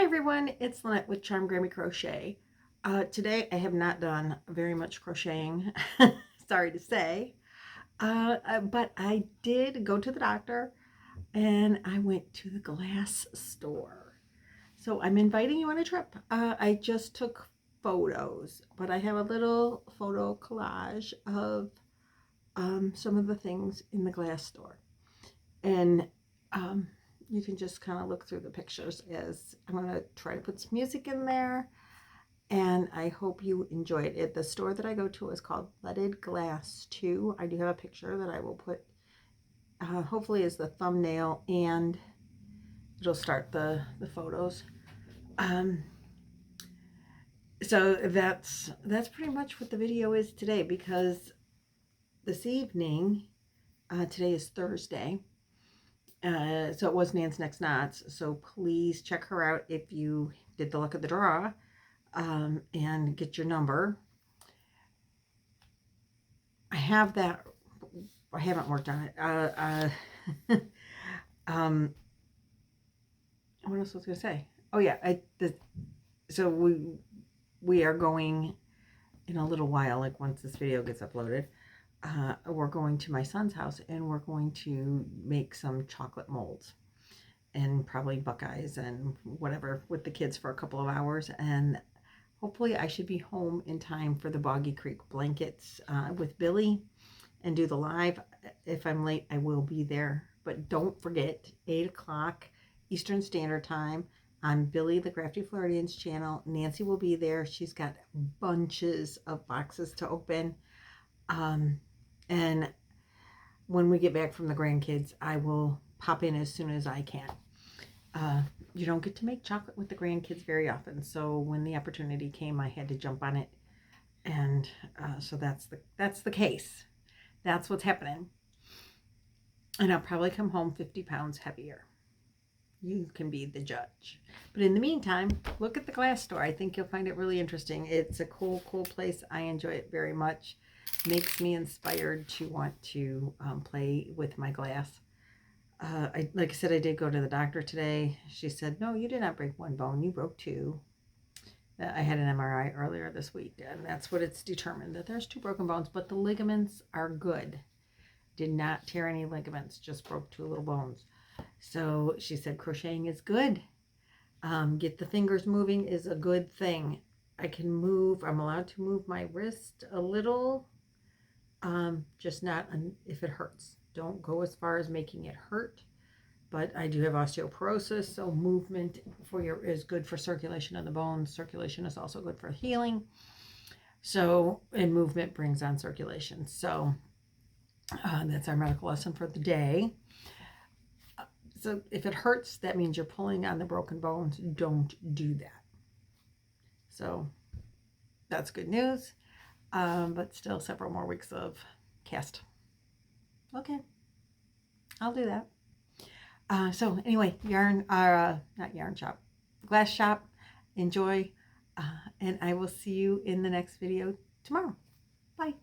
everyone, it's Lynette with Charm Grammy Crochet. Today I have not done very much crocheting, sorry to say, but I did go to the doctor and I went to the glass store. So I'm inviting you on a trip. I just took photos, but I have a little photo collage of some of the things in the glass store. And you can just kind of look through the pictures as I'm going to try to put some music in there, and I hope you enjoy it. The store that I go to is called Leaded Glass 2. I do have a picture that I will put hopefully as the thumbnail, and it'll start the photos. So that's pretty much what the video is today, because this evening, today is Thursday, so it was Nan's Next Knots, so please check her out if you did the luck of the draw, and get your number. I have that. I haven't worked on it. What else was I going to say? Oh yeah, so we are going in a little while, like once this video gets uploaded. We're going to my son's house and we're going to make some chocolate molds and probably Buckeyes and whatever with the kids for a couple of hours, and hopefully I should be home in time for the Boggy Creek blankets with Billy and do the live. If I'm late, I will be there, but don't forget 8 o'clock Eastern Standard Time on Billy the Crafty Floridian's channel. Nancy will be there. She's got bunches of boxes to open. And when we get back from the grandkids, I will pop in as soon as I can. You don't get to make chocolate with the grandkids very often, so when the opportunity came, I had to jump on it, and so that's the case. That's what's happening. And I'll probably come home 50 pounds heavier. You can be the judge. But in the meantime, look at the glass store. I think you'll find it really interesting. It's a cool place. I enjoy it very much. Makes me inspired to want to play with my glass. Like I said, I did go to the doctor today. She said, no, you did not break one bone. You broke 2. I had an MRI earlier this week, and that's what it's determined, that there's 2 broken bones, but the ligaments are good. Did not tear any ligaments, just broke 2 little bones. So she said crocheting is good. Get the fingers moving is a good thing. I can move. I'm allowed to move my wrist a little, just not if it hurts. Don't go as far as making it hurt. But I do have osteoporosis, so movement is good for circulation of the bones. Circulation is also good for healing. So, and movement brings on circulation. So that's our medical lesson for the day. So if it hurts, that means you're pulling on the broken bones. Don't do that. So that's good news. But still several more weeks of cast. Okay, I'll do that. So anyway, not yarn shop, glass shop. Enjoy, and I will see you in the next video tomorrow. Bye.